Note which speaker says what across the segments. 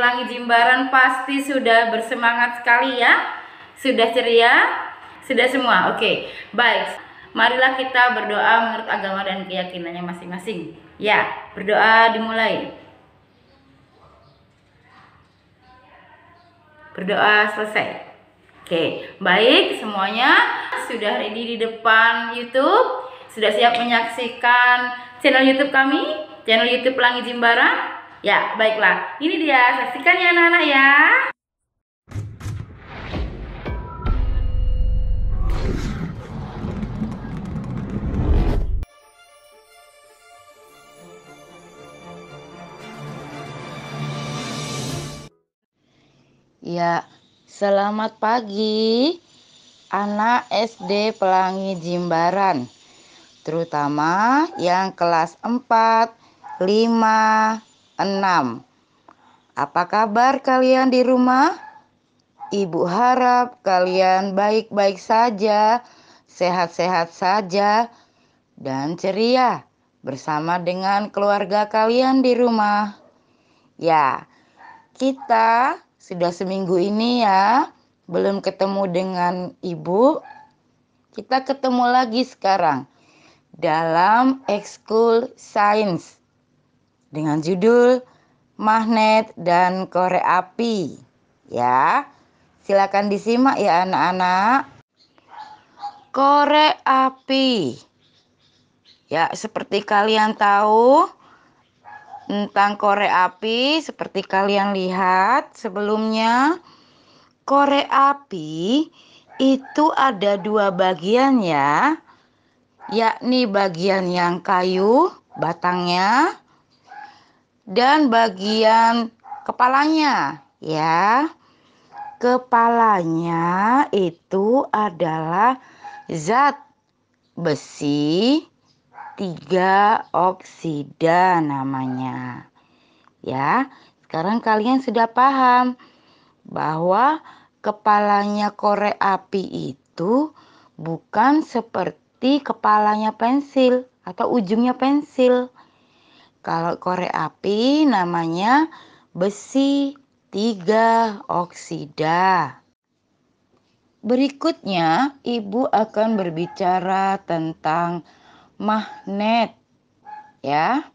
Speaker 1: Pelangi Jimbaran pasti sudah bersemangat sekali ya. Sudah ceria? Sudah semua? Oke, baik. Marilah kita berdoa menurut agama dan keyakinannya masing-masing. Ya, berdoa dimulai. Berdoa selesai. Oke, baik semuanya sudah ready di depan YouTube. Sudah siap menyaksikan channel YouTube kami, channel YouTube Pelangi Jimbaran? Ya, baiklah. Ini dia, saksikan ya anak-anak ya.
Speaker 2: Ya, selamat pagi anak SD Pelangi Jimbaran, terutama yang kelas 4, 5, 6. Apa kabar kalian di rumah? Ibu harap kalian baik-baik saja, sehat-sehat saja, dan ceria bersama dengan keluarga kalian di rumah. Ya, kita sudah seminggu ini ya belum ketemu dengan ibu. Kita ketemu lagi sekarang dalam ekskul sains dengan judul magnet dan korek api. Ya, silakan disimak ya anak-anak. Korek api. Ya, seperti kalian tahu tentang korek api, seperti kalian lihat sebelumnya, korek api itu ada dua bagian ya, yakni bagian yang kayu, batangnya, dan bagian kepalanya ya. Kepalanya itu adalah zat besi 3 oksida namanya. Ya, sekarang kalian sudah paham bahwa kepalanya korek api itu bukan seperti kepalanya pensil atau ujungnya pensil. Kalau korek api namanya besi 3 oksida. Berikutnya, Ibu akan berbicara tentang magnet. Ya.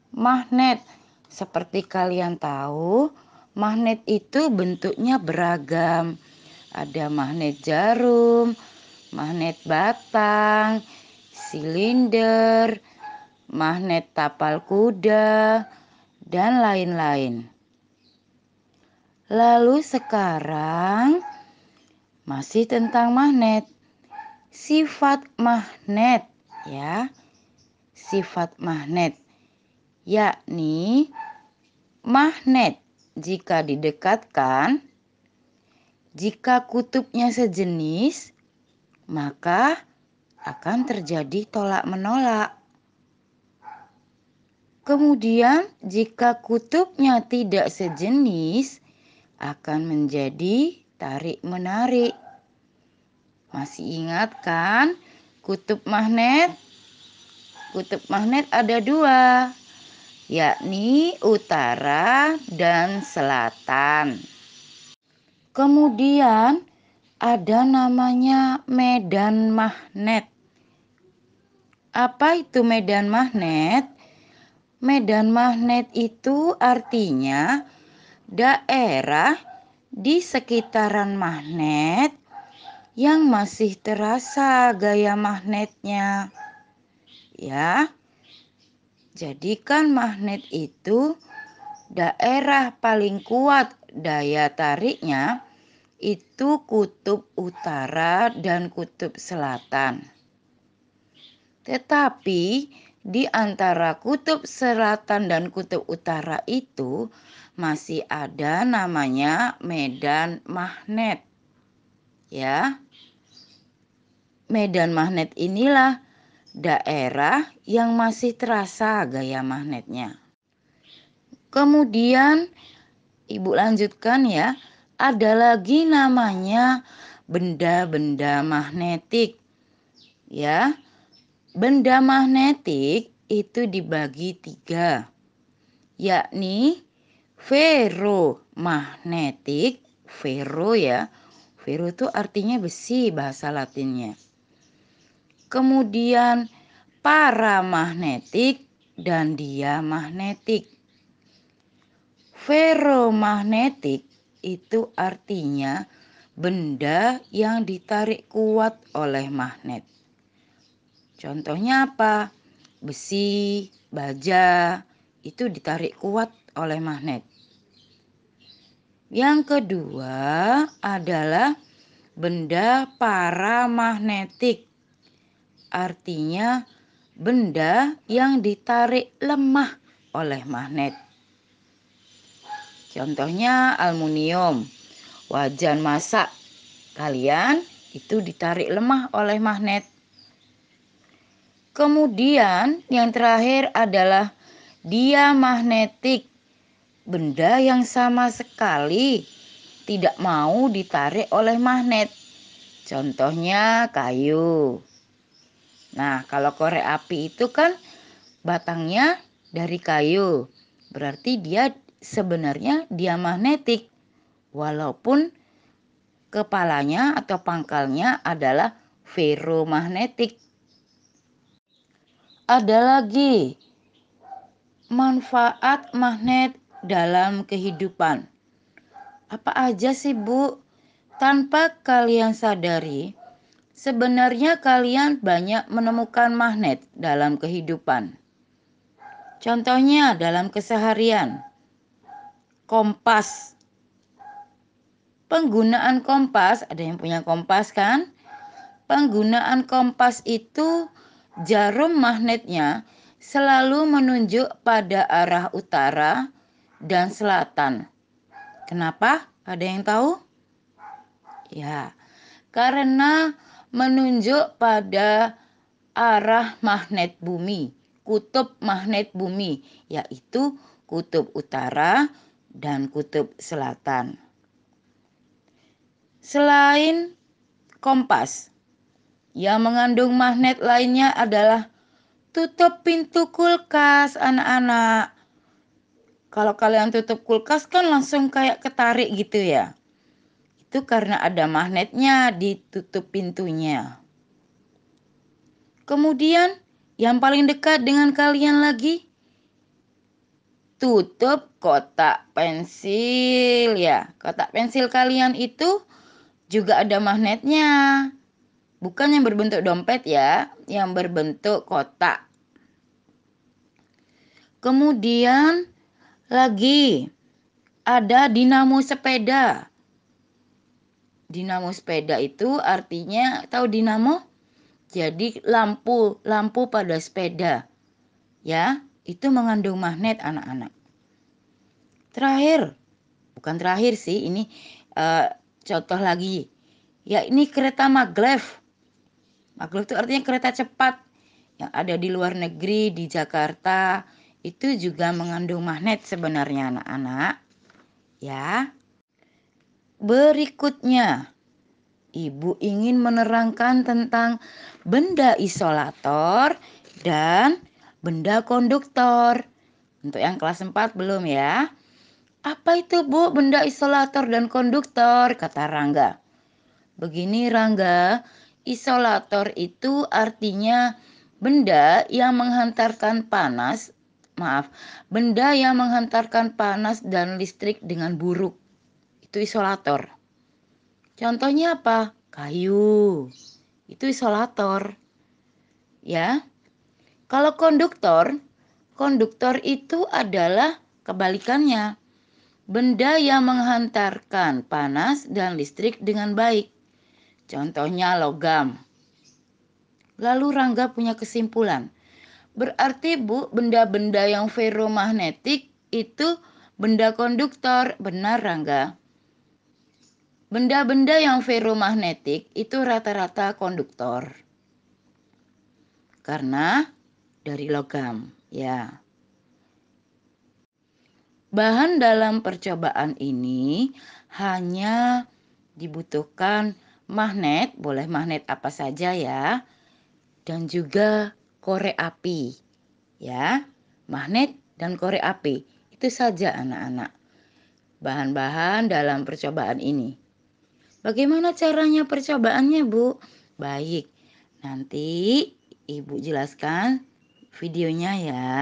Speaker 2: Magnet, seperti kalian tahu, magnet itu bentuknya beragam. Ada magnet jarum, magnet batang, silinder, magnet tapal kuda, dan lain-lain. Lalu sekarang masih tentang magnet. Sifat magnet ya. Sifat magnet yakni magnet jika didekatkan, jika kutubnya sejenis, maka akan terjadi tolak-menolak. Kemudian jika kutubnya tidak sejenis, akan menjadi tarik-menarik. Masih ingat kan kutub magnet? Kutub magnet ada dua, yakni utara dan selatan. Kemudian ada namanya medan magnet. Apa itu medan magnet? Medan magnet itu artinya daerah di sekitaran magnet yang masih terasa gaya magnetnya. Ya. Jadikan magnet itu daerah paling kuat daya tariknya itu kutub utara dan kutub selatan. Tetapi di antara kutub selatan dan kutub utara itu masih ada namanya medan magnet. Ya. Medan magnet inilah daerah yang masih terasa gaya magnetnya. Kemudian Ibu lanjutkan ya, ada lagi namanya benda-benda magnetik. Ya, benda magnetik itu dibagi 3, yakni Ferromagnetik, ferro ya. Ferro itu artinya besi bahasa Latinnya. Kemudian paramagnetik dan diamagnetik. Ferromagnetik itu artinya benda yang ditarik kuat oleh magnet. Contohnya apa? Besi, baja, itu ditarik kuat oleh magnet. Yang kedua adalah benda paramagnetik. Artinya benda yang ditarik lemah oleh magnet. Contohnya aluminium, wajan masak kalian itu ditarik lemah oleh magnet. Kemudian yang terakhir adalah diamagnetik, benda yang sama sekali tidak mau ditarik oleh magnet. Contohnya kayu. Nah, kalau korek api itu kan batangnya dari kayu. Berarti dia sebenarnya diamagnetik. Walaupun kepalanya atau pangkalnya adalah ferromagnetik. Ada lagi manfaat magnet dalam kehidupan. Apa aja sih, Bu? Tanpa kalian sadari, sebenarnya kalian banyak menemukan magnet dalam kehidupan. Contohnya dalam keseharian. Kompas. Penggunaan kompas, ada yang punya kompas kan? Penggunaan kompas itu jarum magnetnya selalu menunjuk pada arah utara dan selatan. Kenapa? Ada yang tahu? Ya, karena menunjuk pada arah magnet bumi, kutub magnet bumi, yaitu kutub utara dan kutub selatan. Selain kompas, yang mengandung magnet lainnya adalah tutup pintu kulkas, anak-anak. Kalau kalian tutup kulkas kan langsung kayak ketarik gitu ya. Itu karena ada magnetnya di tutup pintunya. Kemudian yang paling dekat dengan kalian lagi, tutup kotak pensil ya. Kotak pensil kalian itu juga ada magnetnya. Bukan yang berbentuk dompet ya, yang berbentuk kotak. Kemudian lagi ada dinamo sepeda. Dinamo sepeda itu artinya, tahu dinamo? Jadi lampu pada sepeda. Ya, itu mengandung magnet anak-anak. Terakhir, bukan terakhir sih, ini contoh lagi. Ya, ini kereta maglev. Maglev itu artinya kereta cepat yang ada di luar negeri, di Jakarta. Itu juga mengandung magnet sebenarnya anak-anak. Ya. Berikutnya, Ibu ingin menerangkan tentang benda isolator dan benda konduktor. Untuk yang kelas 4 belum ya? Apa itu, Bu, benda isolator dan konduktor? Kata Rangga. Begini Rangga, isolator itu artinya benda yang menghantarkan panas dan listrik dengan buruk. Itu isolator. Contohnya apa? Kayu. Itu isolator. Ya. Kalau konduktor itu adalah kebalikannya. Benda yang menghantarkan panas dan listrik dengan baik. Contohnya logam. Lalu Rangga punya kesimpulan. Berarti, Bu, benda-benda yang ferromagnetik itu benda konduktor. Benar, Rangga. Benda-benda yang ferromagnetik itu rata-rata konduktor. Karena dari logam, ya. Bahan dalam percobaan ini hanya dibutuhkan magnet, boleh magnet apa saja ya. Dan juga korek api. Ya, magnet dan korek api. Itu saja anak-anak. bahan-bahan dalam percobaan ini. Bagaimana caranya percobaannya, Bu? Baik, nanti Ibu jelaskan videonya ya.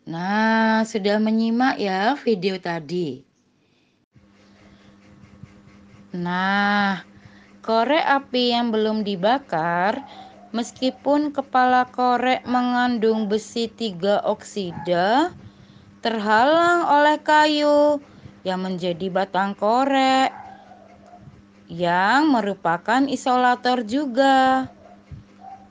Speaker 2: Nah, sudah menyimak ya video tadi. Nah, korek api yang belum dibakar, meskipun kepala korek mengandung besi 3 oksida, terhalang oleh kayu yang menjadi batang korek, yang merupakan isolator juga.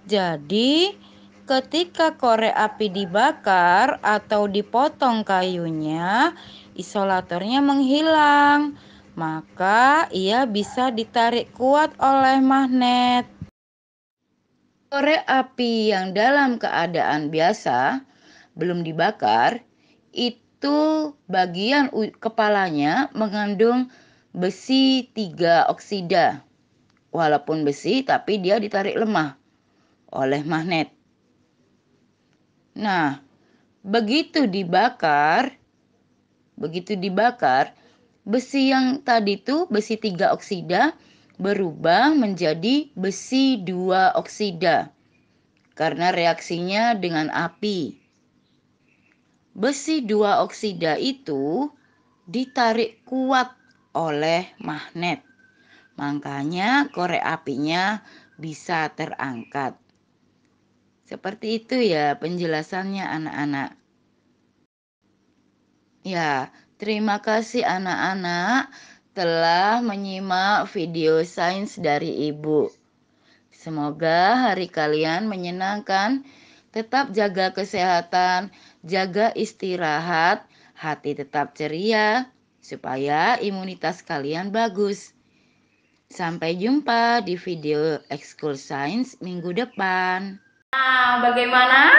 Speaker 2: Jadi, ketika korek api dibakar atau dipotong kayunya, isolatornya menghilang. Maka ia bisa ditarik kuat oleh magnet. Korek api yang dalam keadaan biasa, belum dibakar, itu bagian kepalanya mengandung besi 3 oksida. Walaupun besi, tapi dia ditarik lemah oleh magnet. Nah, begitu dibakar, besi yang tadi tuh, besi 3 oksida, berubah menjadi besi 2 oksida karena reaksinya dengan api. Besi 2 oksida itu ditarik kuat oleh magnet. Makanya korek apinya bisa terangkat. Seperti itu ya penjelasannya anak-anak. Ya, terima kasih anak-anak telah menyimak video sains dari Ibu. Semoga hari kalian menyenangkan. Tetap jaga kesehatan, jaga istirahat, hati tetap ceria, supaya imunitas kalian bagus. Sampai jumpa di video Ekskul Sains minggu depan.
Speaker 1: Nah, bagaimana?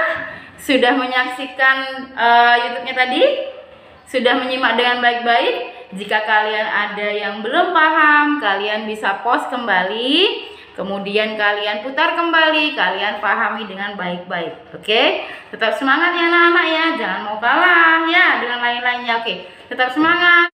Speaker 1: Sudah menyaksikan YouTube-nya tadi? Sudah menyimak dengan baik-baik? Jika kalian ada yang belum paham, kalian bisa pause kembali. Kemudian kalian putar kembali, kalian pahami dengan baik-baik. Oke? Tetap semangat ya anak-anak ya. Jangan mau kalah ya dengan lain-lainnya. Oke, tetap semangat.